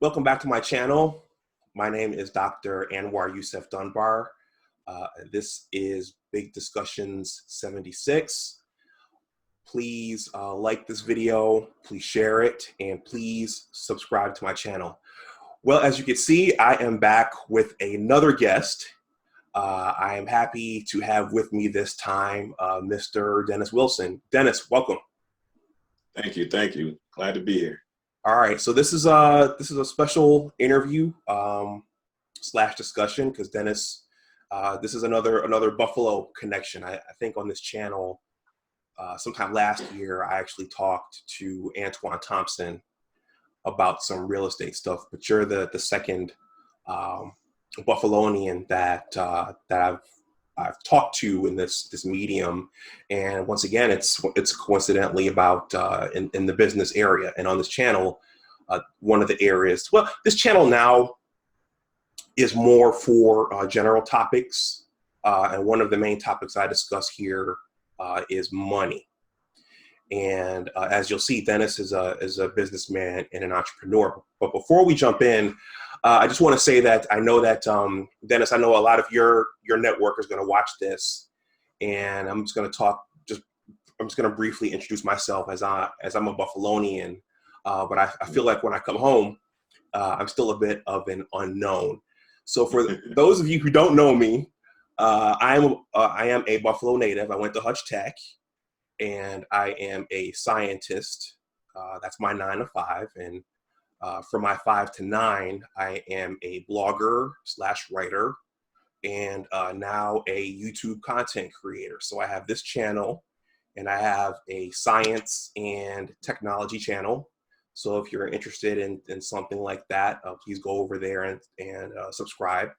Welcome back to my channel. My name is Dr. Anwar Youssef Dunbar. This is Big Discussions76. Please like this video, please share it, and please subscribe to my channel. Well, as you can see, I am back with another guest. I am happy to have with me this time Mr. Dennis Wilson. Dennis, welcome. Thank you. Glad to be here. All right, so this is a special interview slash discussion because Dennis, this is another Buffalo connection. I think on this channel, sometime last year, I actually talked to Antoine Thompson about some real estate stuff. But you're the second Buffalonian that I've talked to in this medium, and once again, it's coincidentally about in the business area. And on this channel, one of the areas, well, this channel now is more for general topics, and one of the main topics I discuss here is money. And as you'll see, Dennis is a businessman and an entrepreneur. But before we jump in, I just want to say that I know that, Dennis, I know a lot of your network is going to watch this, and I'm just going to briefly introduce myself as I'm a Buffalonian, but I feel like when I come home, I'm still a bit of an unknown. So for those of you who don't know me, I am a Buffalo native. I went to Hutch Tech, and I am a scientist. That's my 9 to 5, and from my 5 to 9, I am a blogger / writer, and now a YouTube content creator. So I have this channel, and I have a science and technology channel. So if you're interested in something like that, please go over there and subscribe.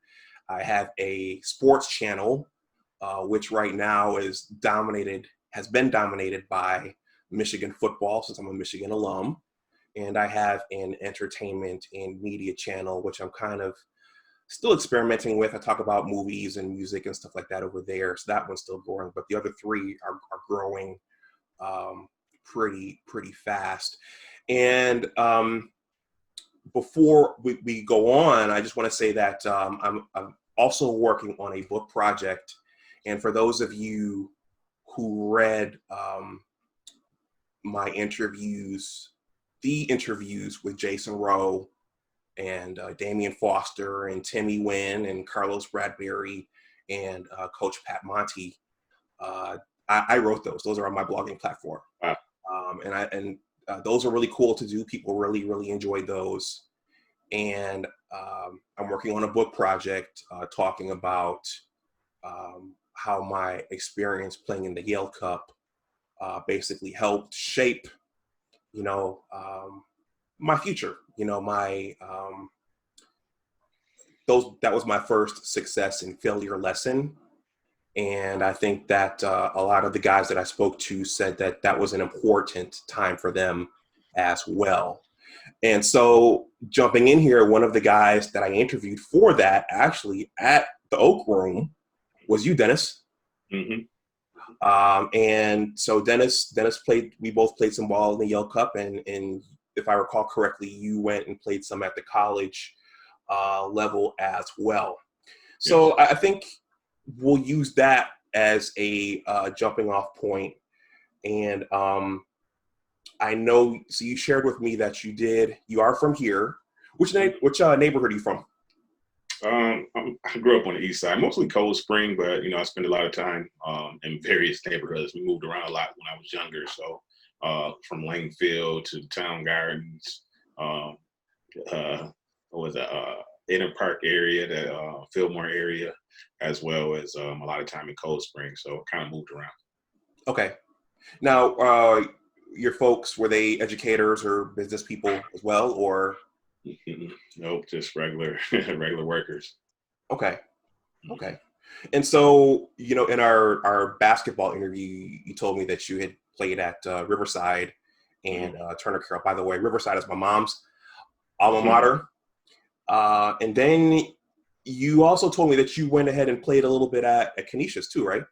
I have a sports channel, which right now has been dominated by Michigan football, since I'm a Michigan alum. And I have an entertainment and media channel, which I'm kind of still experimenting with. I talk about movies and music and stuff like that over there. So that one's still growing, but the other 3 are growing pretty fast. And before we go on, I just want to say that I'm also working on a book project. And for those of you who read my interviews, the interviews with Jason Rowe and Damian Foster and Timmy Wynn and Carlos Bradbury and Coach Pat Monty, I wrote those. Those are on my blogging platform. Wow. And those are really cool to do. People really enjoyed those. And I'm working on a book project talking about how my experience playing in the Yale Cup basically helped shape, my future. That was my first success and failure lesson. And I think that a lot of the guys that I spoke to said that that was an important time for them as well. And so jumping in here, one of the guys that I interviewed for that actually at the Oak Room was you, Dennis. Mm-hmm. And so Dennis we both played some ball in the Yale Cup, and if I recall correctly, you went and played some at the college level as well. So yes. I think we'll use that as a jumping off point. And I know, so you shared with me that you are from here. Which neighborhood are you from? I grew up on the east side, mostly Cold Spring, but I spent a lot of time in various neighborhoods. We moved around a lot when I was younger, so from Langfield to Town Gardens, Inner Park area, the Fillmore area, as well as a lot of time in Cold Spring. So kind of moved around. Okay. Now, your folks, were they educators or business people as well, or? Nope, just regular workers. Okay. And so, in our basketball interview, you told me that you had played at Riverside and Turner Carroll. By the way, Riverside is my mom's alma mater. And then you also told me that you went ahead and played a little bit at Canisius too, right?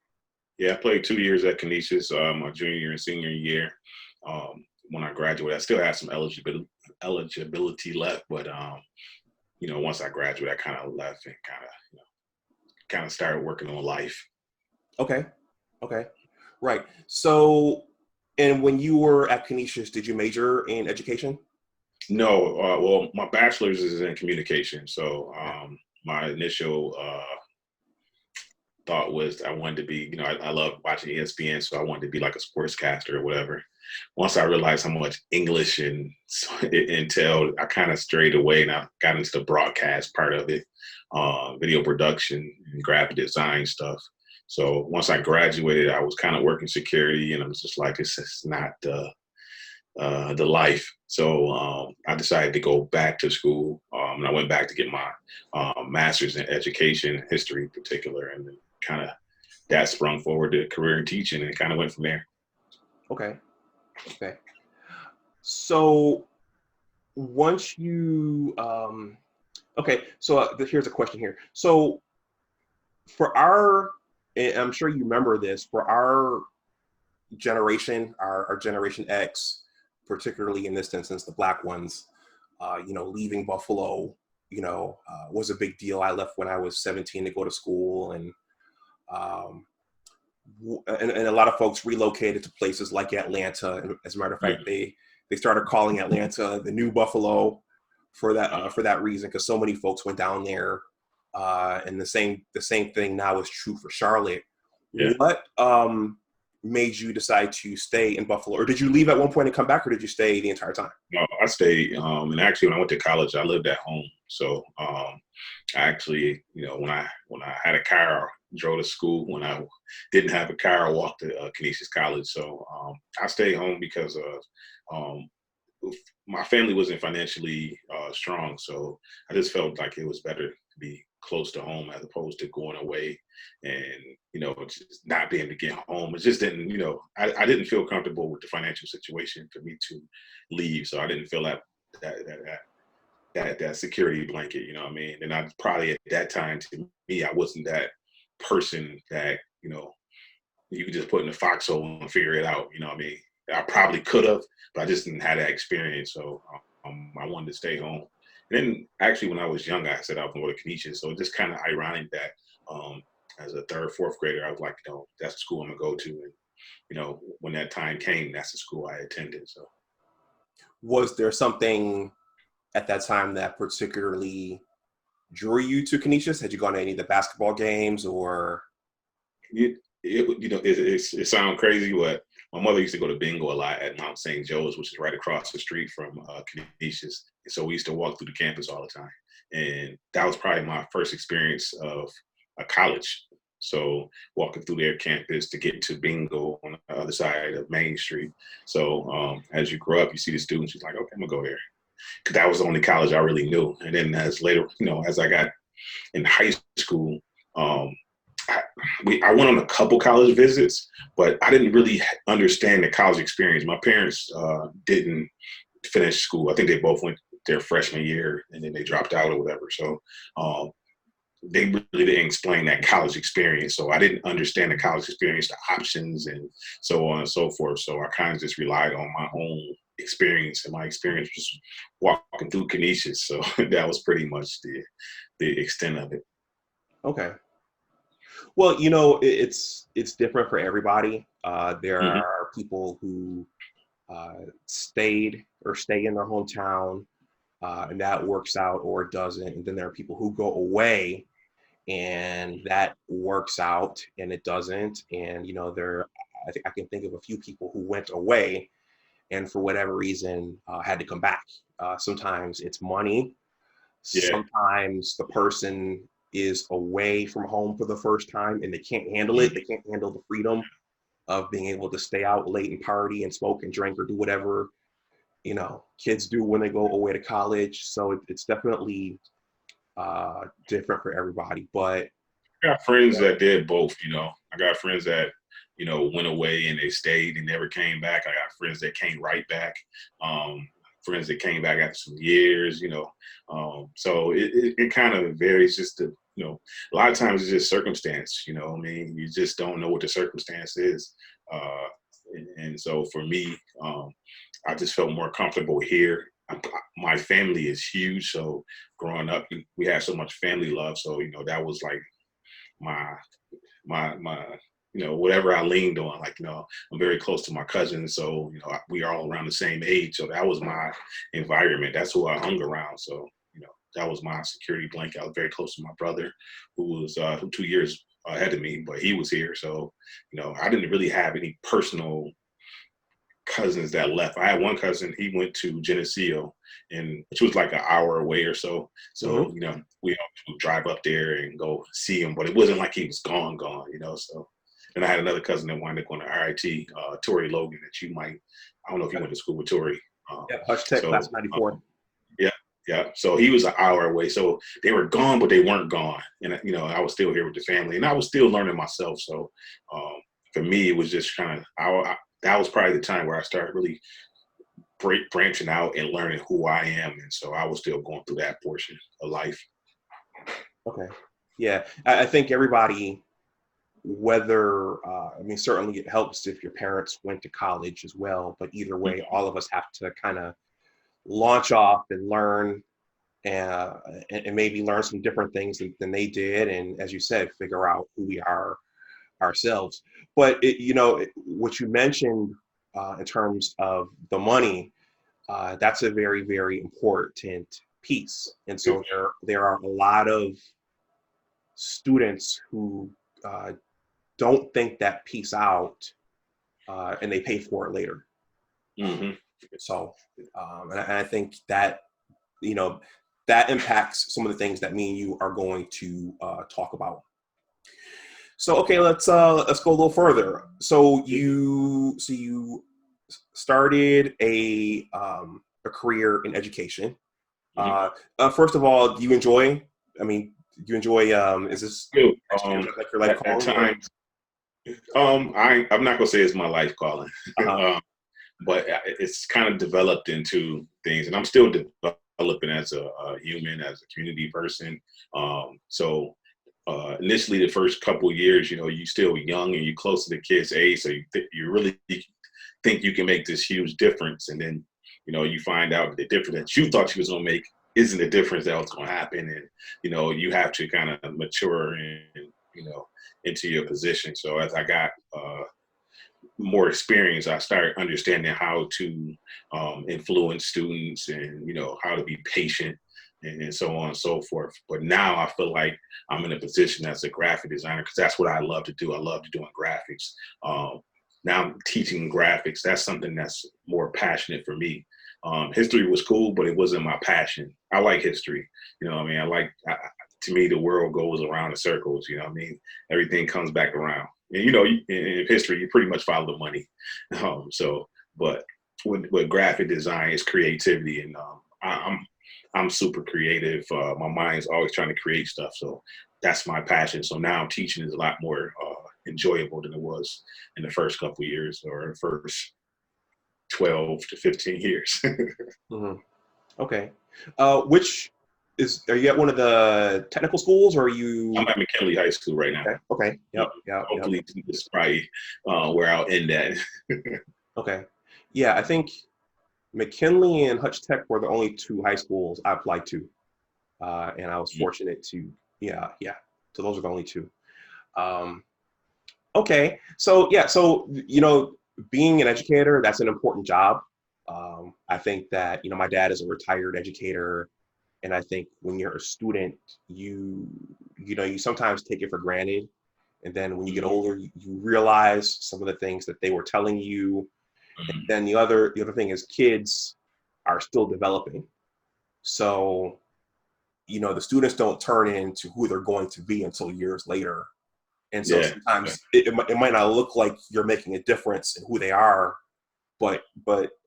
Yeah, I played 2 years at Canisius, my junior and senior year. When I graduated, I still had some eligibility left, but once I graduated, I kind of left and kind of started working on life. Okay. Right. So, and when you were at Canisius, did you major in education? No, well, my bachelor's is in communication. So my initial thought was I wanted to be, I love watching ESPN, so I wanted to be like a sportscaster or whatever. Once I realized how much English and it entailed, I kind of strayed away and I got into the broadcast part of it, video production and graphic design stuff. So once I graduated, I was kind of working security, and I was just like, this is not the life. So I decided to go back to school, and I went back to get my master's in education, history in particular, and then kind of that sprung forward to a career in teaching, and it kind of went from there. Okay. So once you, here's a question here. So for and I'm sure you remember this, for our generation, our Generation X, particularly in this instance, the Black ones, leaving Buffalo, was a big deal. I left when I was 17 to go to school, and a lot of folks relocated to places like Atlanta. And as a matter of fact, they started calling Atlanta the new Buffalo for that reason, because so many folks went down there. And the same thing now is true for Charlotte. Yeah. What made you decide to stay in Buffalo, or did you leave at one point and come back, or did you stay the entire time? No, I stayed. And actually, when I went to college, I lived at home. So I actually, when I had a car, I drove to school. When I didn't have a car, I walked to Canisius College. So I stayed home because my family wasn't financially strong. So I just felt like it was better to be close to home as opposed to going away and, just not being able to get home. It just didn't, I didn't feel comfortable with the financial situation for me to leave. So I didn't feel that security blanket, you know what I mean? And I probably at that time, to me, I wasn't that person that, you could just put in a foxhole and figure it out, you know what I mean? I probably could have, but I just didn't have that experience. So I wanted to stay home. And then actually when I was young, I said I was going to go to Canisius. So it's just kind of ironic that as a third, fourth grader, I was like, that's the school I'm going to go to. And, when that time came, that's the school I attended. So was there something at that time that particularly drew you to Canisius? Had you gone to any of the basketball games or? It sounds crazy, but my mother used to go to bingo a lot at Mount St. Joe's, which is right across the street from Canisius. And so we used to walk through the campus all the time. And that was probably my first experience of a college. So walking through their campus to get to bingo on the other side of Main Street. So as you grow up, you see the students, you're like, okay, I'm gonna go there. Because that was the only college I really knew. And then as I got in high school, I went on a couple college visits, but I didn't really understand the college experience. My parents didn't finish school. I think they both went their freshman year and then they dropped out or whatever. So they really didn't explain that college experience. So I didn't understand the college experience, the options and so on and so forth. So I kind of just relied on my own experience, and my experience was walking through Canisius. So that was pretty much the extent of it. Okay. Well, it's different for everybody. There are people who stayed or stay in their hometown, and that works out, or it doesn't. And then there are people who go away, and that works out, and it doesn't. And I think I can think of a few people who went away, and for whatever reason had to come back. Sometimes it's money. Yeah. Sometimes the person is away from home for the first time and they can't handle it. They can't handle the freedom of being able to stay out late and party and smoke and drink or do whatever, kids do when they go away to college. So it's definitely different for everybody. But I got friends that did both, I got friends that, went away and they stayed and never came back. I got friends that came right back. Friends that came back after some years, so it kind of varies. Just a lot of times it's just circumstance, I mean, you just don't know what the circumstance is. And so for me, I just felt more comfortable here my family is huge. So growing up, we had so much family love. So, that was like my whatever I leaned on. Like, I'm very close to my cousins. So, we are all around the same age. So that was my environment. That's who I hung around. So, that was my security blanket. I was very close to my brother, who was 2 years ahead of me, but he was here. So, I didn't really have any personal cousins that left. I had one cousin, he went to Geneseo, and which was like an hour away or so. So, we would drive up there and go see him, but it wasn't like he was gone, so. And I had another cousin that wound up going to RIT, Tori Logan, that you might, I don't know if you went to school with Tori. Yeah, Hush Tech, class 94. Yeah. So he was an hour away. So they were gone, but they weren't gone. And, I was still here with the family, and I was still learning myself. So for me, it was just kind of, that was probably the time where I started really branching out and learning who I am. And so I was still going through that portion of life. Okay. Yeah. I think everybody, whether, certainly it helps if your parents went to college as well, but either way, all of us have to kind of launch off and learn and maybe learn some different things than they did. And as you said, figure out who we are ourselves. But what you mentioned in terms of the money, that's a very, very important piece. And so there are a lot of students who don't think that piece out, and they pay for it later. Mm-hmm. So, and I think that, that impacts some of the things that me and you are going to talk about. So, okay, let's go a little further. So you started a career in education. First of all, do you enjoy? Is this like your life calling? At times, I'm not gonna say it's my life calling. But it's kind of developed into things, and I'm still developing as a human, as a community person. So initially, the first couple of years, you still young and you're close to the kids' age, so you really think you can make this huge difference, and then you find out the difference that you thought you was gonna make isn't the difference that was gonna happen, and you have to kind of mature and into your position. So as I got more experience, I started understanding how to influence students and, how to be patient and so on and so forth. But now I feel like I'm in a position as a graphic designer because that's what I love to do. I love doing graphics. Now I'm teaching graphics. That's something that's more passionate for me. History was cool, but it wasn't my passion. I like history. To me, the world goes around in circles. Everything comes back around. And, in history, you pretty much follow the money. But with graphic design, it's creativity, and I'm super creative. My mind's always trying to create stuff, so that's my passion. So now teaching is a lot more enjoyable than it was in the first couple of years or the first 12 to 15 years. Mm-hmm. Okay. Are you at one of the technical schools, or are you? I'm at McKinley High School right now. Okay. Yep. Hopefully it's probably where I'll end at. Okay. Yeah, I think McKinley and Hutch Tech were the only two high schools I applied to. And I was fortunate to, so those are the only two. Okay. So, being an educator, that's an important job. I think that, my dad is a retired educator. And I think when you're a student, you sometimes take it for granted. And then when you get older, you realize some of the things that they were telling you. And then the other thing is kids are still developing. So, the students don't turn into who they're going to be until years later. And so sometimes it might not look like you're making a difference in who they are, but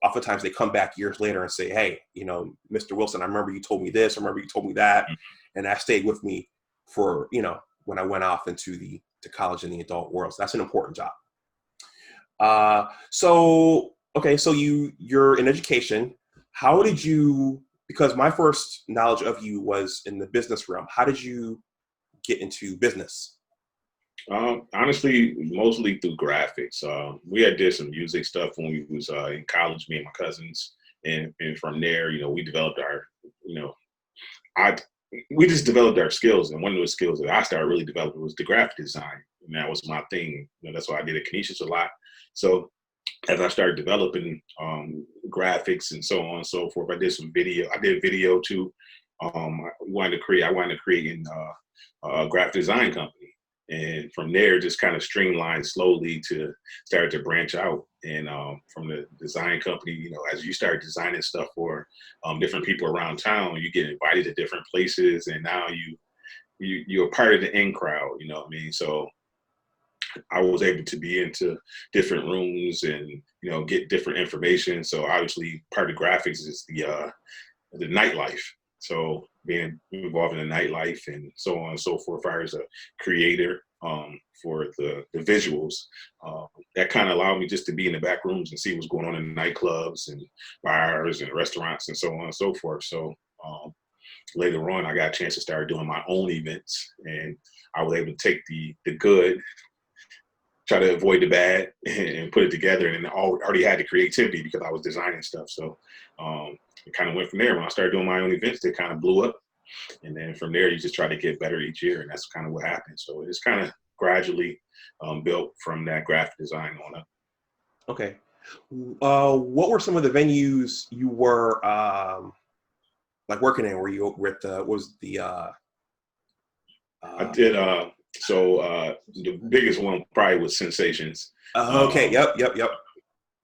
oftentimes they come back years later and say, hey, Mr. Wilson, I remember you told me this, I remember you told me that. And that stayed with me for, when I went off into to college in the adult world. So that's an important job. So you're in education. How did you, because my first knowledge of you was in the business realm, how did you get into business? Honestly, mostly through graphics. We had did some music stuff when we was in college, me and my cousins, And from there, we developed our, I we just developed our skills. And one of those skills that I started really developing was the graphic design. And that was my thing. That's why I did at Canisius a lot. So as I started developing graphics and so on and so forth, I did video too. I wanted to create in a graphic design company. And from there, just kind of streamlined slowly to start to branch out. And from the design company, as you start designing stuff for different people around town, you get invited to different places, and now you're part of the in crowd. You know what I mean? So I was able to be into different rooms and get different information. So obviously, part of graphics is the nightlife. So being involved in the nightlife and so on and so forth, as a creator for the visuals, that kind of allowed me just to be in the back rooms and see what's going on in nightclubs and bars and restaurants and so on and so forth. So later on, I got a chance to start doing my own events, and I was able to take the good, try to avoid the bad, and put it together. And I already had the creativity because I was designing stuff. So it kind of went from there. When I started doing my own events, they kind of blew up. And then from there, you just try to get better each year. And that's kind of what happened. So it's kind of gradually built from that graphic design on up. Okay. What were some of the venues you were like working in? Were you with what was the I did the biggest one probably was Sensations. Okay. Yep.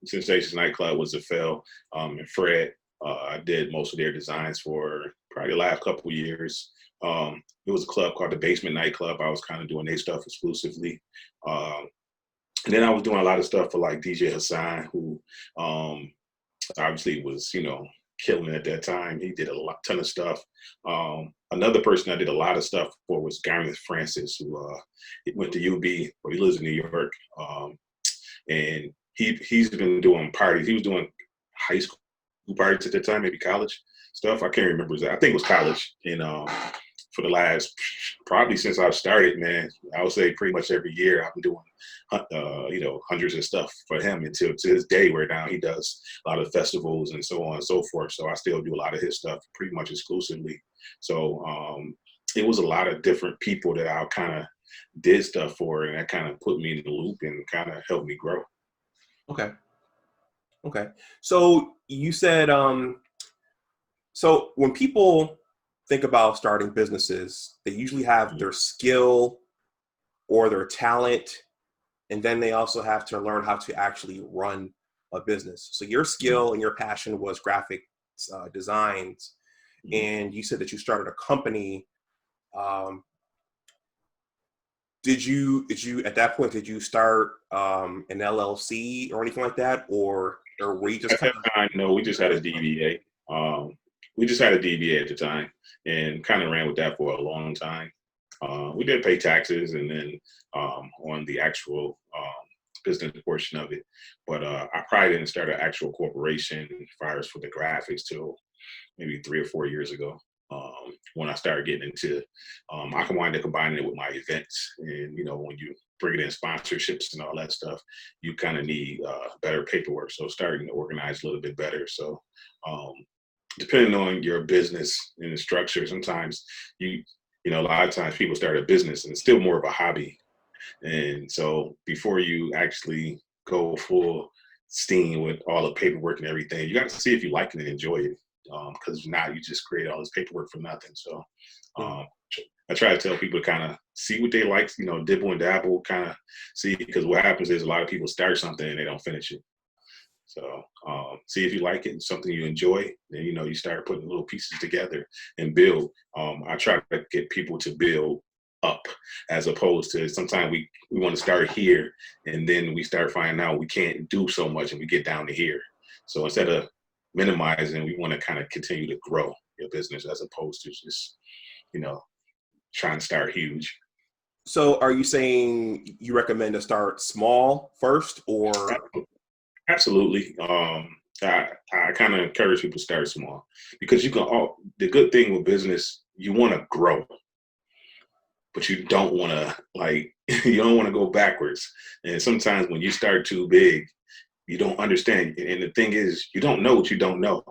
Sensations nightclub was a Phil and Fred. I did most of their designs for probably the last couple of years. It was a club called the Basement Nightclub. I was kind of doing their stuff exclusively. And then I was doing a lot of stuff for like DJ Hassan, who obviously was, killing it at that time. He did a ton of stuff. Another person I did a lot of stuff for was Gareth Francis, who went to UB, but he lives in New York. And he's been doing parties. He was doing high school parties at that time, maybe college stuff. I can't remember exactly. I think it was college. And for the last, probably since I've started, man, I would say pretty much every year I've been doing, hundreds of stuff for him until to this day, where now he does a lot of festivals and so on and so forth. So I still do a lot of his stuff pretty much exclusively. So it was a lot of different people that I kind of did stuff for, and that kind of put me in the loop and kind of helped me grow. Okay. So you said, so when people think about starting businesses, they usually have their skill or their talent, and then they also have to learn how to actually run a business. So your skill and your passion was graphic designs, and you said that you started a company. Did you at that point, did you start an LLC or anything like that, or were you just at that time? No, we just had a DBA. We just had a DBA at the time, and kind of ran with that for a long time. We did pay taxes, and then on the actual business portion of it, but I probably didn't start an actual corporation as far as for the graphics till maybe 3 or 4 years ago. When I started getting into, I wanted to combine it with my events. And, when you bring in sponsorships and all that stuff, you kind of need better paperwork. So starting to organize a little bit better. So depending on your business and the structure, sometimes a lot of times people start a business and it's still more of a hobby. And so before you actually go full steam with all the paperwork and everything, you got to see if you like it and enjoy it. Because now you just create all this paperwork for nothing. So I try to tell people to kind of see what they like, dibble and dabble, kind of see, because what happens is a lot of people start something and they don't finish it. So see if you like it and something you enjoy, then, you start putting little pieces together and build. I try to get people to build up, as opposed to sometimes we want to start here and then we start finding out we can't do so much and we get down to here. So instead of minimizing, we want to kind of continue to grow your business as opposed to just, trying to start huge. So are you saying you recommend to start small first, or? Absolutely. I kind of encourage people to start small, because the good thing with business, you want to grow, but you don't want to you don't want to go backwards. And sometimes when you start too big, you don't understand. And the thing is, you don't know what you don't know.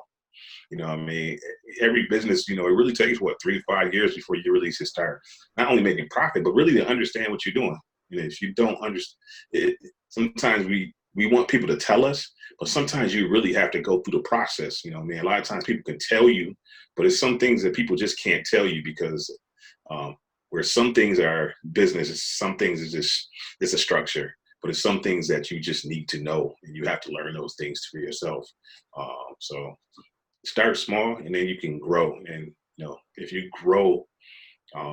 You know what I mean? Every business, it really takes, 3 to 5 years before you really should start not only making profit, but really to understand what you're doing. If you don't understand it, sometimes we want people to tell us, but sometimes you really have to go through the process. A lot of times people can tell you, but it's some things that people just can't tell you because where some things are business, some things is just, it's a structure, but it's some things that you just need to know, and you have to learn those things for yourself. So start small, and then you can grow. And if you grow,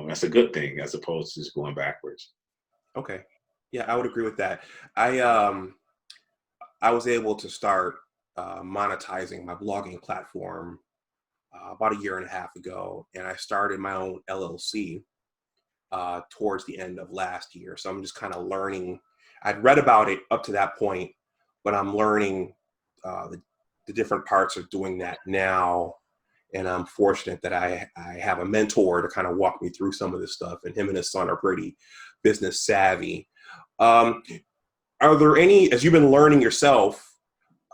that's a good thing as opposed to just going backwards. Okay. Yeah, I would agree with that. I was able to start monetizing my blogging platform about a year and a half ago, and I started my own LLC towards the end of last year. So I'm just kind of learning. I'd read about it up to that point, but I'm learning the different parts of doing that now. And I'm fortunate that I have a mentor to kind of walk me through some of this stuff, and him and his son are pretty business savvy. Are there any, as you've been learning yourself,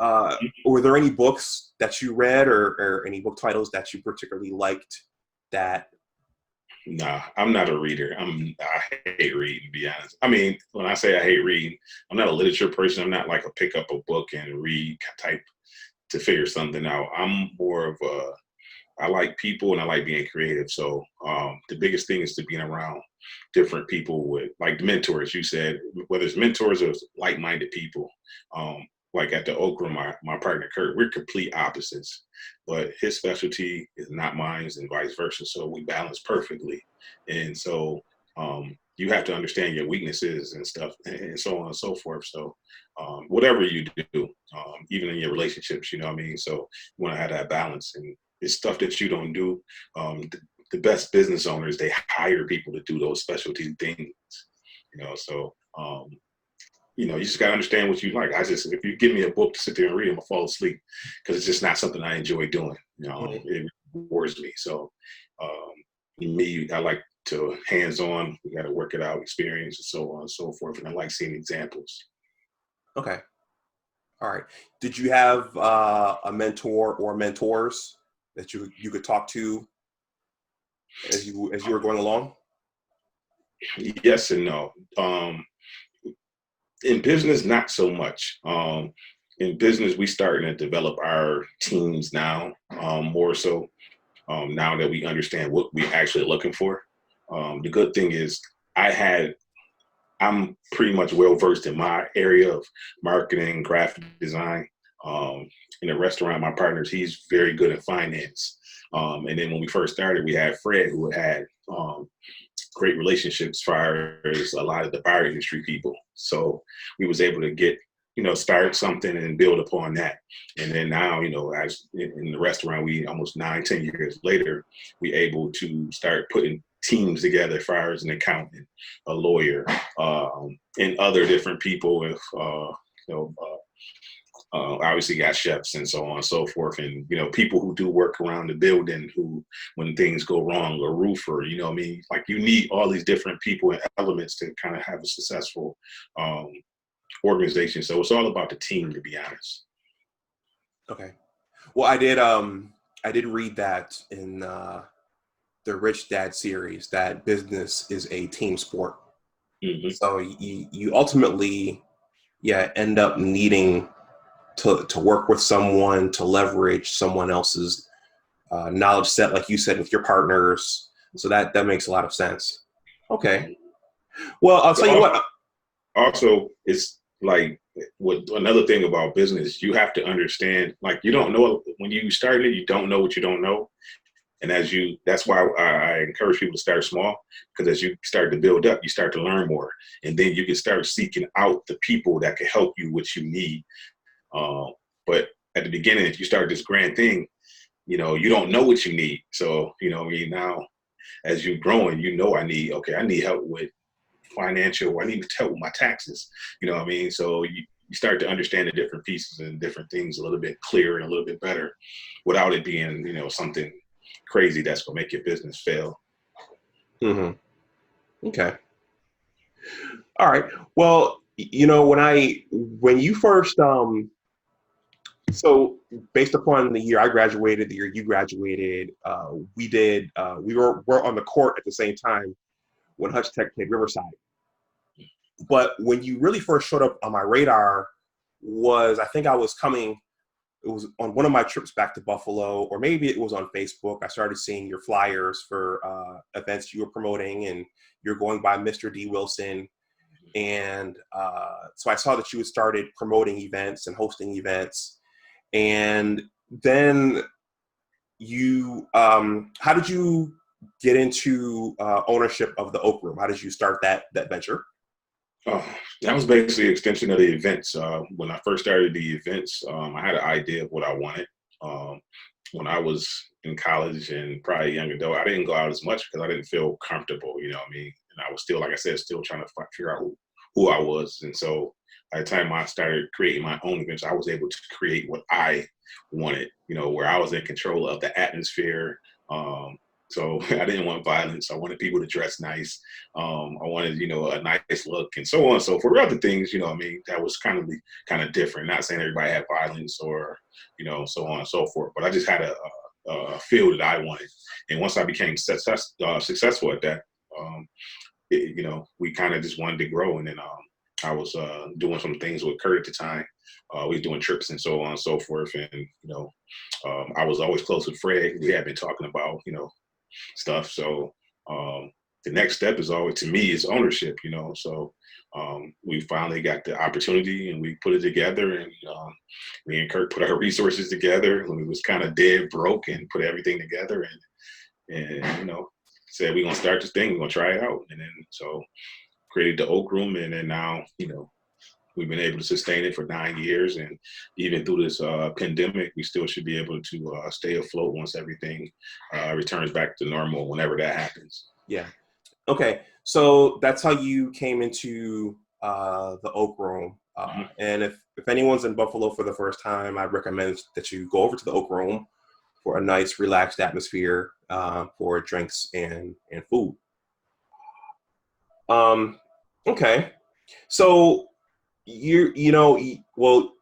were there any books that you read or any book titles that you particularly liked that? Nah, I'm not a reader. I hate reading, to be honest. I mean, when I say I hate reading, I'm not a literature person. I'm not like a pick up a book and read type to figure something out. I'm more of I like people and I like being creative. So the biggest thing is to being around different people with like the mentors. You said, whether it's mentors or like-minded people. Like at the Okra, my partner Kurt, we're complete opposites, but his specialty is not mine, and vice versa. So we balance perfectly. And so you have to understand your weaknesses and stuff, and so on and so forth. So whatever you do, even in your relationships, you know what I mean? So you want to have that balance, and it's stuff that you don't do. The best business owners, they hire people to do those specialty things, so you just got to understand what you like. If you give me a book to sit there and read, I'm gonna fall asleep because it's just not something I enjoy doing. It bores me. So me, I like to hands-on. We got to work it out, experience, and so on and so forth. And I like seeing examples. Okay. All right. Did you have a mentor or mentors that you could talk to as you were going along? Yes and no. In business, not so much. In business, we starting to develop our teams now, more so now that we understand what we actually looking for. The good thing is I'm pretty much well versed in my area of marketing, graphic design. In the restaurant, my partners, he's very good at finance. And then when we first started, we had Fred, who had great relationships as far as a lot of the bar industry people. So we was able to get, start something and build upon that. And then now, as in the restaurant, we almost 9-10 years later, we able to start putting teams together as far as an accountant, a lawyer, and other different people with, obviously got chefs and so on and so forth, and people who do work around the building, who when things go wrong, a roofer, what I mean, like you need all these different people and elements to kind of have a successful organization. So it's all about the team, to be honest. Okay. Well, I did read that in the Rich Dad series, that business is a team sport. Mm-hmm. So you ultimately end up needing to work with someone, to leverage someone else's knowledge set, like you said, with your partners. So that makes a lot of sense. Okay. Well, I'll tell you what. Also, it's like another thing about business, you have to understand, like you don't know when you start it, you don't know what you don't know. And that's why I encourage people to start small, because as you start to build up, you start to learn more. And then you can start seeking out the people that can help you what you need. But at the beginning, if you start this grand thing, you don't know what you need. So, now as you're growing, I need help with financial, I need help with my taxes. So you start to understand the different pieces and different things a little bit clearer and a little bit better without it being, something crazy that's going to make your business fail. Mm-hmm. Okay. All right. Well, when you first So based upon the year I graduated, the year you graduated, we're on the court at the same time when Hutch Tech played Riverside. But when you really first showed up on my radar was, I think it was on one of my trips back to Buffalo, or maybe it was on Facebook. I started seeing your flyers for events you were promoting, and you're going by Mr. D. Wilson. And so I saw that you had started promoting events and hosting events. And then how did you get into ownership of the Oak Room? How did you start that venture? Oh, that was basically an extension of the events. When I first started the events, I had an idea of what I wanted. When I was in college and probably young adult, I didn't go out as much because I didn't feel comfortable, you know what I mean? And I was still, like I said, still trying to figure out who I was. And so by the time I started creating my own events, I was able to create what I wanted, you know, where I was in control of the atmosphere. So I didn't want violence. I wanted people to dress nice. I wanted, you know, a nice look and so on and so forth. Other things, you know, I mean, that was kind of different. Not saying everybody had violence or, you know, so on and so forth. But I just had a feel that I wanted. And once I became successful at that, you know, we kind of just wanted to grow. And then I was doing some things with Kurt at the time. We was doing trips and so on and so forth. And, you know, I was always close with Fred. We had been talking about, you know, stuff. So the next step is always, to me, is ownership, you know. So we finally got the opportunity and we put it together, and me and Kurt put our resources together when we was kind of dead broke, and put everything together and you know, said we're gonna start this thing, we're gonna try it out. And then so created the Oak Room, and then now, you know, we've been able to sustain it for 9 years, and even through this pandemic, we still should be able to stay afloat once everything returns back to normal, whenever that happens. Yeah. Okay. So that's how you came into the Oak Room. And if anyone's in Buffalo for the first time, I recommend that you go over to the Oak Room for a nice, relaxed atmosphere for drinks and food. Okay. So you know, well,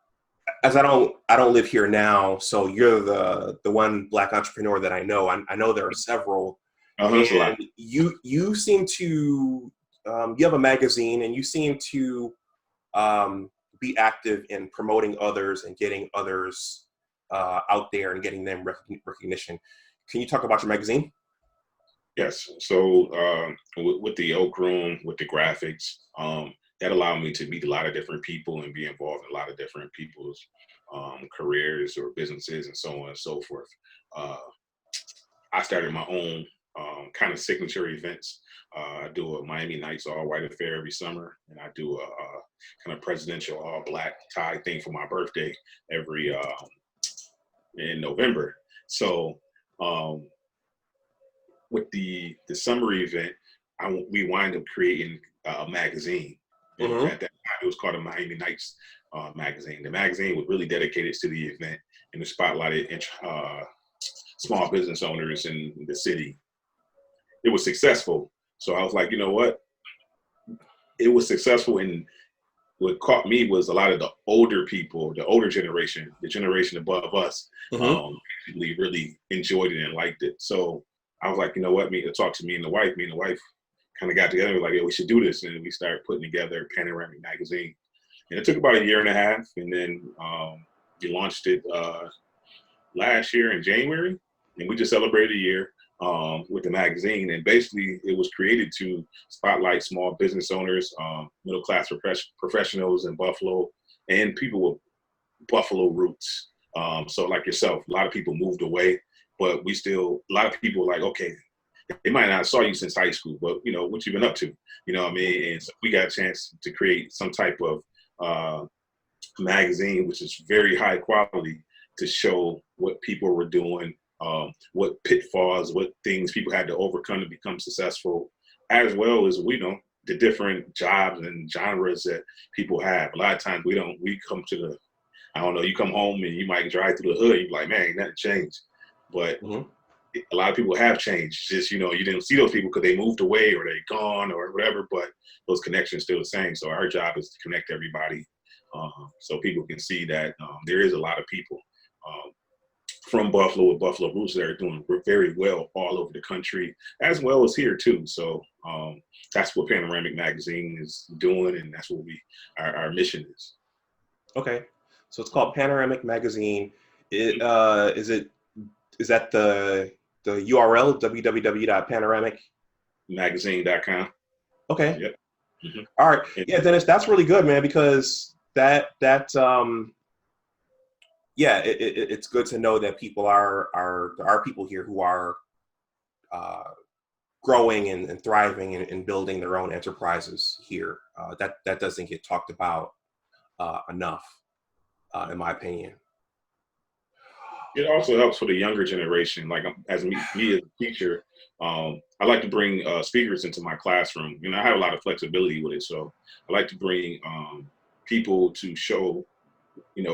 as I don't live here now, so you're the one Black entrepreneur that I know. I know there are several. And you seem to you have a magazine, and you seem to be active in promoting others and getting others out there and getting them recognition. Can you talk about your magazine? Yes. So with the Oak Room, with the graphics, that allowed me to meet a lot of different people and be involved in a lot of different people's careers or businesses and so on and so forth. I started my own kind of signature events. I do a Miami Nights all white affair every summer, and I do a kind of presidential all black tie thing for my birthday every in November. So with the summer event, we wind up creating a magazine. Mm-hmm. At that time, it was called the Miami Nights magazine. The magazine was really dedicated to the event, and it spotlighted small business owners in the city. It was successful. So I was like, you know what? It was successful, and what caught me was a lot of the older people, the older generation, the generation above us, really enjoyed it and liked it. So I was like, you know what? Me and the wife kind of got together and was like, yeah, we should do this. And we started putting together Panoramic Magazine. And it took about a year and a half. And then we launched it last year in January. And we just celebrated a year with the magazine. And basically, it was created to spotlight small business owners, middle-class professionals in Buffalo, and people with Buffalo roots. So like yourself, a lot of people moved away, but a lot of people were like, okay, they might not have saw you since high school, but you know, what you've been up to, you know what I mean? And so we got a chance to create some type of magazine, which is very high quality, to show what people were doing, what pitfalls, what things people had to overcome to become successful, as well as, we know, the different jobs and genres that people have. A lot of times we come to you come home and you might drive through the hood, you're like, man, nothing changed. But a lot of people have changed. Just, you know, you didn't see those people because they moved away or they gone or whatever, but those connections still the same. So our job is to connect everybody so people can see that there is a lot of people from Buffalo with Buffalo roots that are doing very well all over the country, as well as here too. So that's what Panoramic Magazine is doing, and that's what our mission is. Okay, so it's called Panoramic Magazine. Is that the URL, www.panoramicmagazine.com? Okay. Yep. Mm-hmm. All right. Yeah, Dennis, that's really good, man, because it's good to know that there are people here who are growing and thriving and building their own enterprises here. That doesn't get talked about enough, in my opinion. It also helps for the younger generation. Like as me as a teacher, I like to bring speakers into my classroom. I have a lot of flexibility with it, so I like to bring people to show,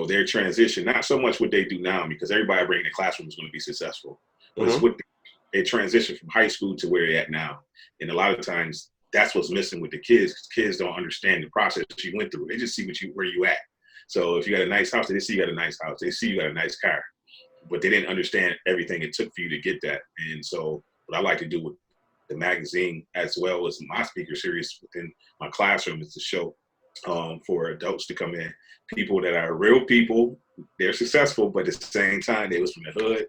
their transition. Not so much what they do now, because everybody bringing the classroom is going to be successful, but it's what they transition from high school to where they're at now. And a lot of times, that's what's missing with the kids, because kids don't understand the process you went through. They just see where you at. So if you got a nice house, they see you got a nice house. They see you got a nice car. But they didn't understand everything it took for you to get that. And so what I like to do with the magazine, as well as my speaker series within my classroom, is to show for adults to come in, people that are real people. They're successful, but at the same time, they was from the hood.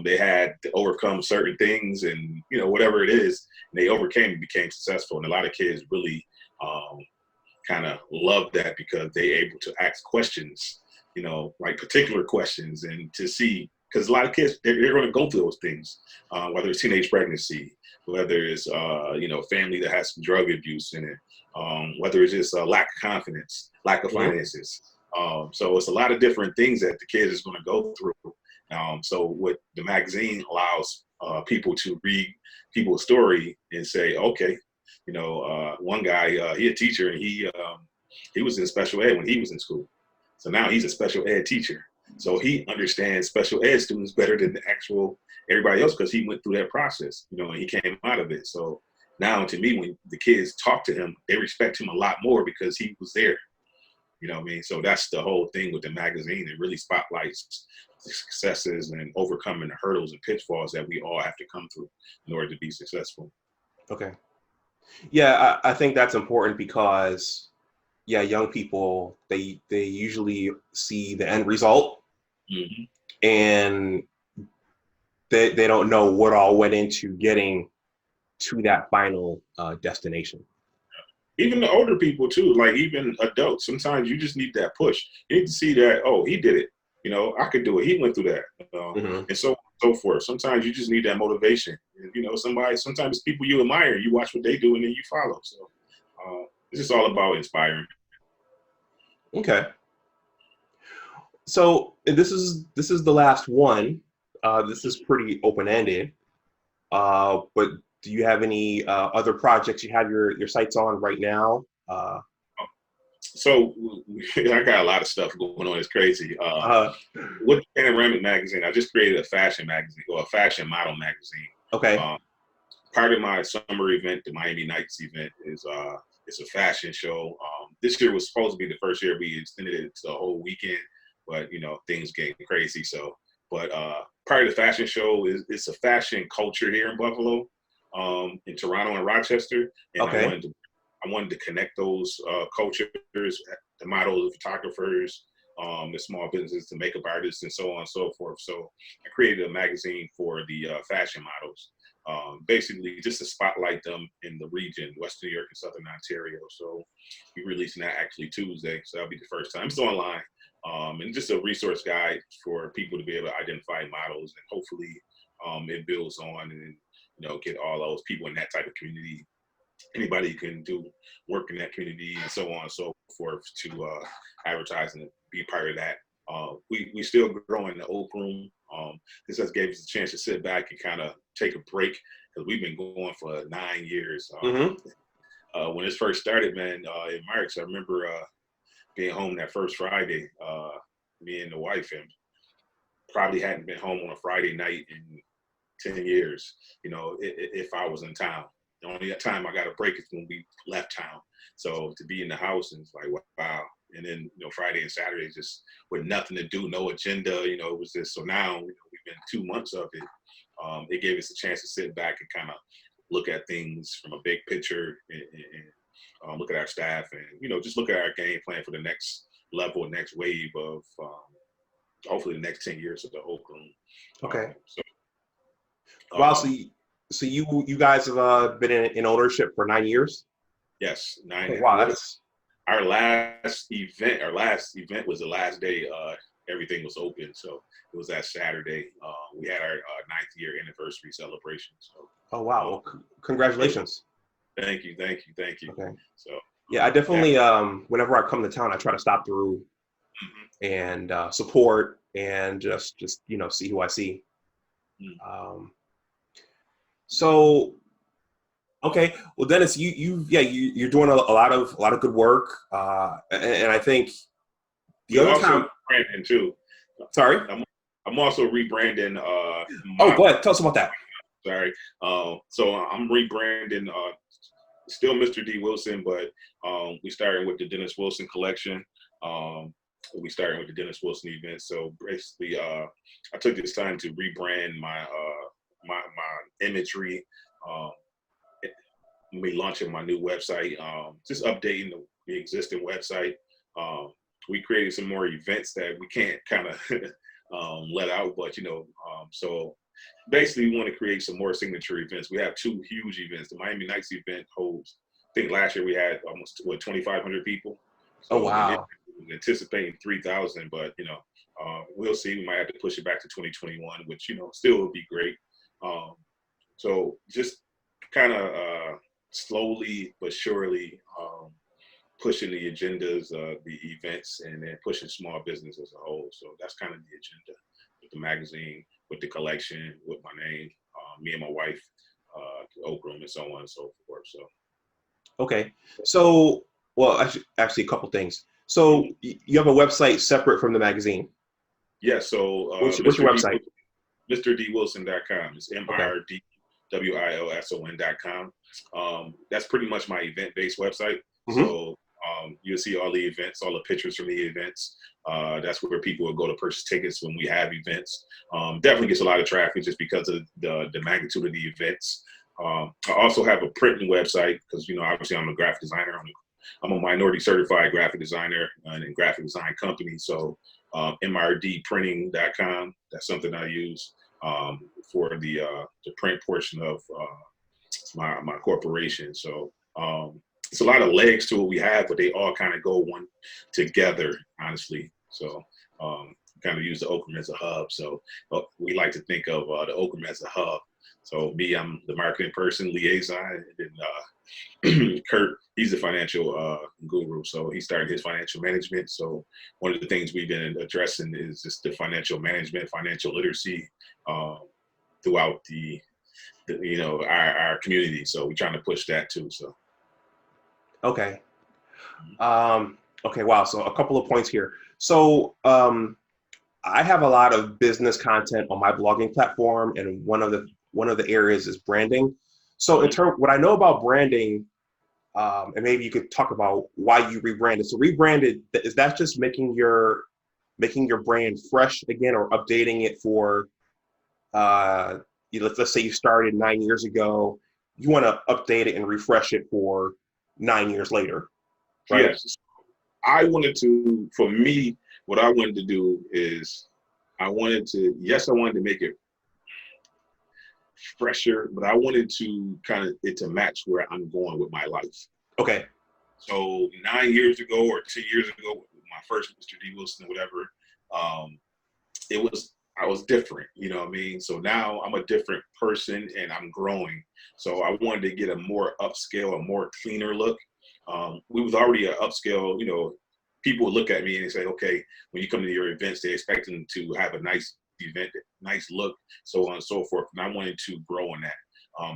They had to overcome certain things, and whatever it is, they overcame and became successful. And a lot of kids really kind of love that, because they're able to ask questions, like particular questions, and to see, because a lot of kids, they're going to go through those things, whether it's teenage pregnancy, whether it's, family that has some drug abuse in it, whether it's just lack of confidence, lack of finances. So it's a lot of different things that the kids is going to go through. So what the magazine allows people to read people's story and say, okay, one guy, he a teacher, and he was in special ed when he was in school. So now he's a special ed teacher. So he understands special ed students better than the actual everybody else, because he went through that process, and he came out of it. So now, to me, when the kids talk to him, they respect him a lot more because he was there. You know what I mean? So that's the whole thing with the magazine. It really spotlights the successes and overcoming the hurdles and pitfalls that we all have to come through in order to be successful. Okay. Yeah, I think that's important, because young people, they usually see the end result, and they don't know what all went into getting to that final destination. Even the older people too, like even adults, sometimes you just need that push. You need to see that, oh, he did it. I could do it. He went through that. And so forth. Sometimes you just need that motivation. Sometimes people you admire, you watch what they do, and then you follow. So it's just all about inspiring. Okay. So this is the last one. This is pretty open-ended. But do you have any other projects you have your sights on right now? So I got a lot of stuff going on. It's crazy. With Panoramic Magazine, I just created a fashion magazine, or a fashion model magazine. Okay. Part of my summer event, the Miami Nights event, is it's a fashion show. This year was supposed to be the first year. We extended it to the whole weekend, but things getting crazy. So, but part of the fashion show is it's a fashion culture here in Buffalo, in Toronto and Rochester, and okay. I wanted to connect those cultures, the models, the photographers, the small businesses, the makeup artists, and so on and so forth. So I created a magazine for the fashion models, basically just to spotlight them in the region, Western New York and Southern Ontario. So we're releasing that actually Tuesday. So that'll be the first time. It's online, and just a resource guide for people to be able to identify models, and hopefully it builds on and get all those people in that type of community. Anybody can do work in that community and so on and so forth to advertise and be part of that. We still growing the Oak Room. This has gave us a chance to sit back and kind of take a break, because we've been going for 9 years. When this first started, man, in March, I remember being home that first Friday, me and the wife, and probably hadn't been home on a Friday night in 10 years, if I was in town. The only time I got a break is when we left town. So to be in the house, and it's like, wow, And then, Friday and Saturday just with nothing to do, no agenda, it was just, so now, we've been 2 months of it. It gave us a chance to sit back and kind of look at things from a big picture and look at our staff and, just look at our game plan for the next level, next wave of hopefully the next 10 years of the Oak Room. Okay. Wow. So you guys have been in ownership for 9 years? Yes. 9. Oh, wow. Our last event was the last day everything was open. So it was that Saturday. We had our 9th year anniversary celebration. So. Oh, wow. Well, congratulations. Thank you. Okay. So. Yeah, I definitely, whenever I come to town, I try to stop through and support and just see who I see. So, okay, well, Dennis, you're doing a lot of good work, and I think the other time, rebranding too. Sorry, I'm also rebranding. Go ahead, tell us about that. Sorry, so I'm rebranding. Still Mr. D. Wilson, but we started with the Dennis Wilson collection. We started with the Dennis Wilson event. So basically, I took this time to rebrand my imagery. Me launching my new website, just updating the existing website. We created some more events that we can't kind of let out, but so basically we want to create some more signature events. We have 2 huge events. The Miami Nights event holds, I think last year we had almost 2,500 people. So oh, wow. We're anticipating 3,000, but we'll see. We might have to push it back to 2021, which still would be great. So just kind of slowly but surely pushing the agendas, the events, and then pushing small business as a whole. So that's kind of the agenda with the magazine, with the collection, with my name, me and my wife, the Oak Room, and so on and so forth. So. Okay. So, well, actually a couple things. So you have a website separate from the magazine? Yeah. So what's your website? MrDWilson.com. It's MrDWilson.com. That's pretty much my event-based website. So you'll see all the events, all the pictures from the events. That's where people will go to purchase tickets when we have events. Definitely gets a lot of traffic just because of the magnitude of the events. I also have a printing website because, obviously I'm a graphic designer. I'm a minority certified graphic designer and a graphic design company. So MRDprinting.com, that's something I use for the print portion of my corporation. So it's a lot of legs to what we have, but they all kind of go one together, honestly. So kind of use the Oak Room as a hub. So we like to think of the Oak Room as a hub. So me, I'm the marketing person, liaison, and then Kurt, he's a financial guru. So he started his financial management. So one of the things we've been addressing is just the financial management, financial literacy throughout our community. So we're trying to push that too. So. Okay. Okay. Wow. So a couple of points here. So I have a lot of business content on my blogging platform, and one of the areas is branding. So what I know about branding, and maybe you could talk about why you rebranded. So rebranded, is that just making your brand fresh again, or updating it for let's say you started 9 years ago, you want to update it and refresh it for 9 years later, right? Yes. For me, what I wanted to do is I wanted to make it fresher, but I wanted to kind of it to match where I'm going with my life. Okay. So 9 years ago or 2 years ago, my first Mr. D. Wilson, whatever, I was different, you know what I mean? So now I'm a different person and I'm growing. So I wanted to get a more upscale, a more cleaner look. We was already an upscale, people would look at me and say, okay, when you come to your events, they expect them to have a nice event, nice look, so on and so forth. And I wanted to grow in that.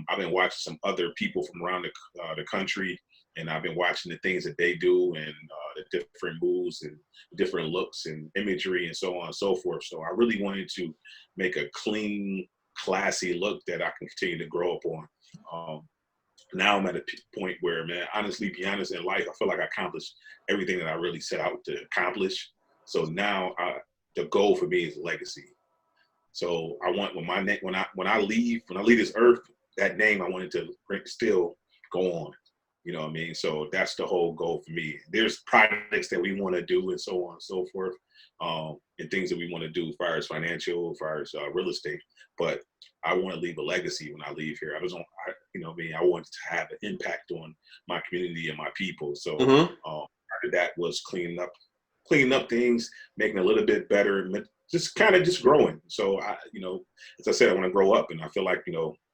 I've been watching some other people from around the country, and I've been watching the things that they do and the different moves and different looks and imagery and so on and so forth. So I really wanted to make a clean, classy look that I can continue to grow up on. now I'm at a point where, man, honestly, be honest, in life, I feel like I accomplished everything that I really set out to accomplish. So now the goal for me is legacy. So I want when I leave this earth, that name I wanted to still go on. You know what I mean? So that's the whole goal for me. There's projects that we want to do and so on and so forth, and things that we want to do as far as financial, as far as real estate. But I want to leave a legacy when I leave here. You know what I mean? I want to have an impact on my community and my people. So part of that was cleaning up things, making it a little bit better, and just kind of just growing. So as I said, I want to grow up, and I feel like,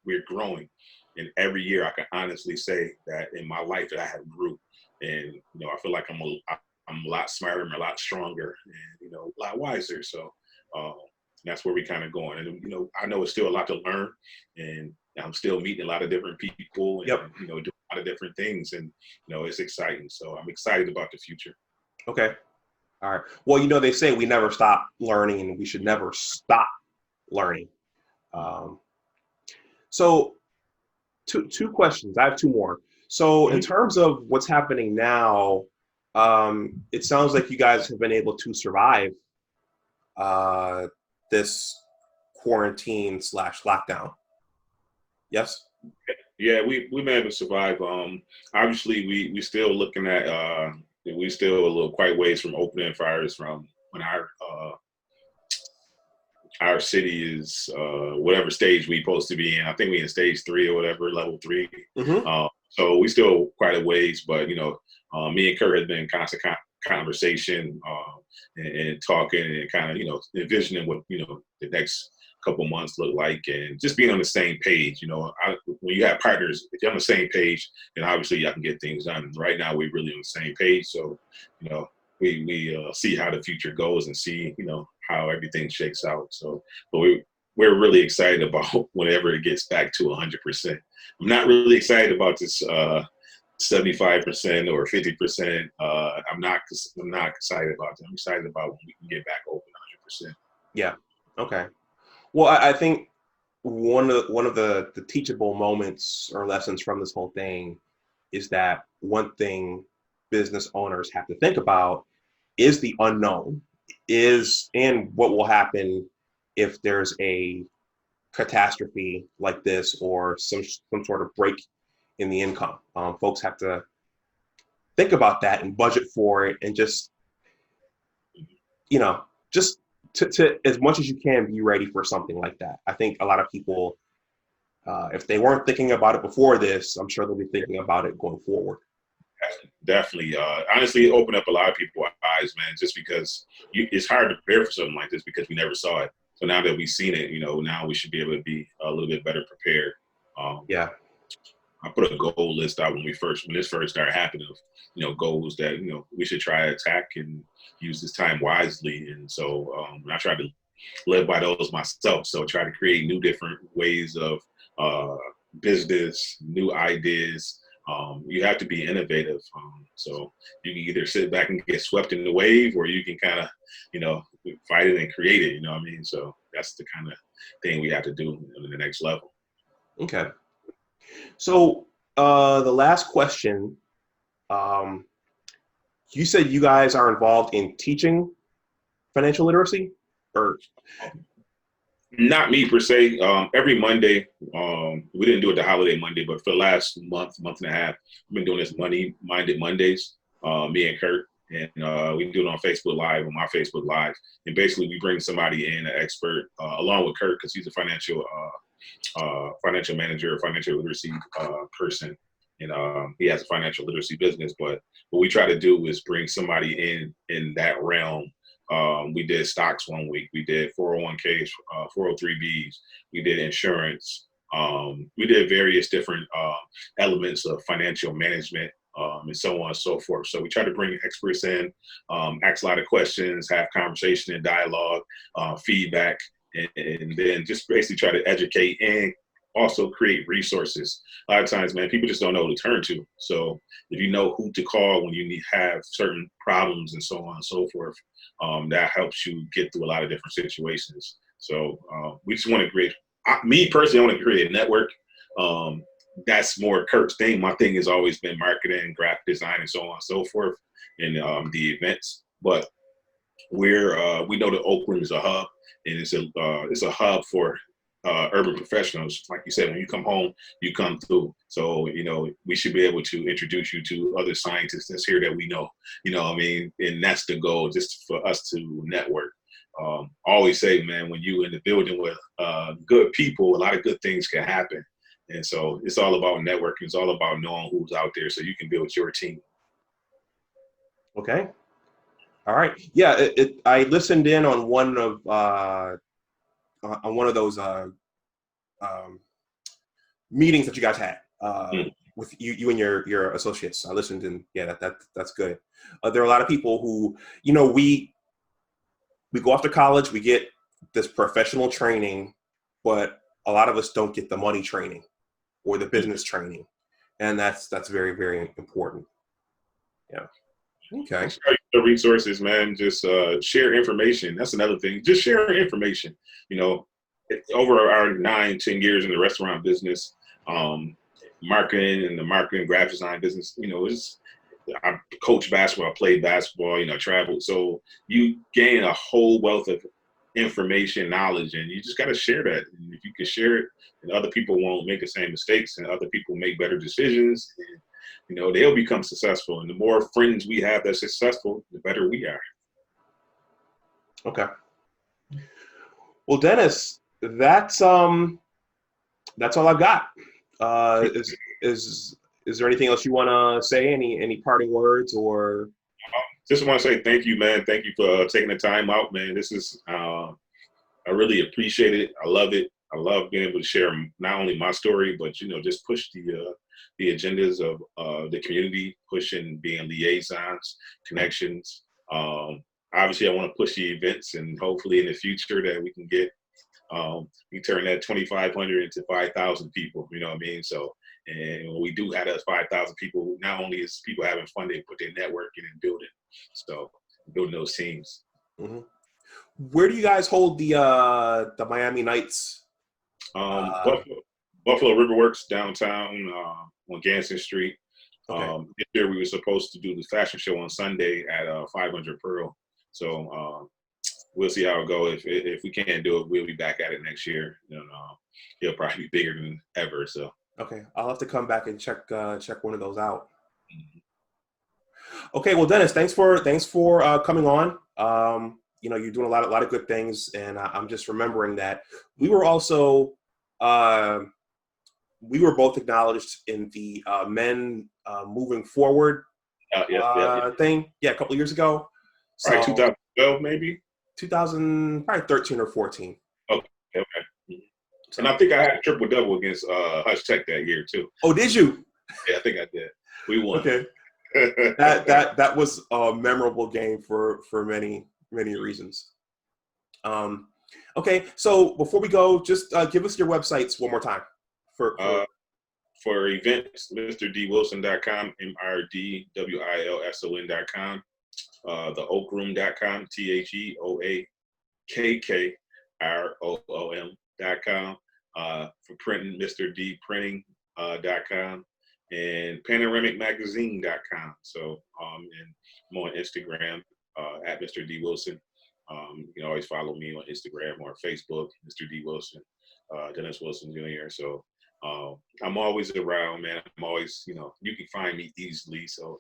we're growing. And every year I can honestly say that in my life that I have grew. And, I feel like I'm a lot smarter and a lot stronger and, a lot wiser. So that's where we kind of going. And, I know it's still a lot to learn, and I'm still meeting a lot of different people and, doing a lot of different things. And, it's exciting. So I'm excited about the future. Okay. All right. Well, they say we never stop learning, and we should never stop learning. So two questions. I have two more. So in terms of what's happening now, it sounds like you guys have been able to survive this quarantine / lockdown. Yes? Yeah, we managed to survive. Obviously, we still looking at we still a little quite ways from opening fires from when our city is whatever stage we supposed to be in. I think we in stage 3 or whatever, level 3. So we still quite a ways, but me and Kurt has been in constant conversation and talking and kind of envisioning what the next couple months look like, and just being on the same page. When you have partners, if you're on the same page, then obviously y'all can get things done. Right now we're really on the same page, so we see how the future goes and see how everything shakes out. So, but we're really excited about whenever it gets back to 100%. I'm not really excited about this 75% or 50%. I'm not excited about that. I'm excited about when we can get back over 100%. Yeah. Okay. Well, I think one of the teachable moments or lessons from this whole thing is that one thing business owners have to think about is the unknown, and what will happen if there's a catastrophe like this or some sort of break in the income. Folks have to think about that and budget for it, and just to as much as you can be ready for something like that. I think a lot of people, if they weren't thinking about it before this, I'm sure they'll be thinking about it going forward. Definitely. Honestly, it opened up a lot of people's eyes, man, just because it's hard to prepare for something like this because we never saw it. So now that we've seen it, now we should be able to be a little bit better prepared. I put a goal list out when this first started happening of, goals that, we should try to attack and use this time wisely. And so I tried to live by those myself. So try to create new different ways of business, new ideas. You have to be innovative. So you can either sit back and get swept in the wave, or you can kind of, fight it and create it. You know what I mean? So that's the kind of thing we have to do on the next level. Okay. So the last question, you said you guys are involved in teaching financial literacy, or? Not me per se. Every Monday, we didn't do it the holiday Monday, but for the last month and a half, we've been doing this Money Minded Mondays, me and Kurt, and we do it on Facebook Live, on my Facebook Live. And basically we bring somebody in, an expert, along with Kurt, because he's a financial manager, financial literacy person. And he has a financial literacy business. But what we try to do is bring somebody in that realm. We did stocks one week. We did 401ks, 403bs. We did insurance. We did various different elements of financial management, and so on and so forth. So we try to bring experts in, ask a lot of questions, have conversation and dialogue, feedback, and then just basically try to educate and also create resources. A lot of times, man, people just don't know who to turn to. So if you know who to call when you have certain problems and so on and so forth, that helps you get through a lot of different situations. So we just want to create, me personally, I want to create a network that's more Kurt's thing. My thing has always been marketing, graphic design, and so on and so forth, and the events. But we know that Oakland is a hub, and it's a hub for urban professionals. Like you said, when you come home, you come through. So, we should be able to introduce you to other scientists that's here that we know, what I mean? And that's the goal, just for us to network. I always say, man, when you in the building with good people, a lot of good things can happen. And so it's all about networking. It's all about knowing who's out there so you can build your team. Okay. All right. Yeah, I listened in on one of those meetings that you guys had with you and your associates. I listened, and yeah, that's good. There are a lot of people who, we go off to college, we get this professional training, but a lot of us don't get the money training or the business training, and that's very, very important. Yeah. Okay. The resources, man. Just share information. That's another thing. Just share information. Over our 9-10 years in the restaurant business, marketing and the marketing graphic design business, I coach basketball, I played basketball, traveled. So you gain a whole wealth of information, knowledge, and you just got to share that. And if you can share it, and other people won't make the same mistakes, and other people make better decisions, and they'll become successful. And the more friends we have that's successful, the better we are. Okay. Well, Dennis, that's all I've got. Is there anything else you want to say? Any parting words or? Just want to say thank you, man. Thank you for taking the time out, man. This is I really appreciate it. I love it. I love being able to share not only my story, but just push the agendas of the community, pushing being liaisons, connections. Obviously, I want to push the events, and hopefully in the future that we can get we turn that 2,500 into 5,000 people. You know what I mean? So, and when we do have those 5,000 people, not only is people having fun, but they're networking and building. So, building those teams. Mm-hmm. Where do you guys hold the Miami Nights? Buffalo Riverworks downtown on Ganson Street. Okay. This year we were supposed to do the fashion show on Sunday at 500 Pearl. So we'll see how it goes. If we can't do it, we'll be back at it next year. It'll probably be bigger than ever. So okay, I'll have to come back and check one of those out. Mm-hmm. Okay, well, Dennis, thanks for coming on. You're doing a lot of good things, and I'm just remembering that we were also we were both acknowledged in the Men Moving Forward thing. Yeah, a couple of years ago. So, right, 2012 maybe. 2013 or 14. Okay. And I think I had a triple-double against Hush Tech that year too. Oh, did you? Yeah, I think I did. We won. Okay. that was a memorable game for many reasons. Okay, so before we go, just give us your websites one more time. For events, MrDWilson.com, MRDWILSON.com, theoakroom.com, TheOakKKROOM.com, for printing, MrDPrinting.com, and panoramicmagazine.com. So, and I'm on Instagram at Mr. D Wilson. You can always follow me on Instagram or Facebook, Mr. D Wilson, Dennis Wilson Jr. So I'm always around, man. I'm always, you can find me easily. So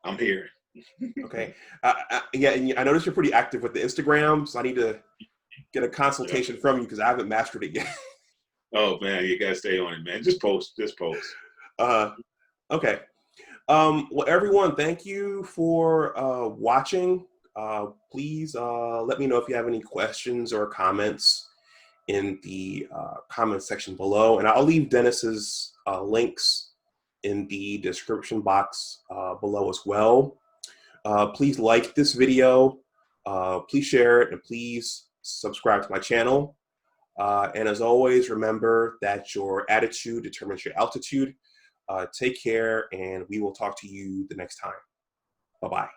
I'm here. Okay. Yeah, and I noticed you're pretty active with the Instagram, so I need to get a consultation from you because I haven't mastered it yet. Oh, man, you got to stay on it, man. Just post. Okay. Well, everyone, thank you for watching. Please let me know if you have any questions or comments in the comment section below. And I'll leave Dennis's links in the description box below as well. Please like this video. Please share it, and please subscribe to my channel. And as always, remember that your attitude determines your altitude. Take care, and we will talk to you the next time. Bye-bye.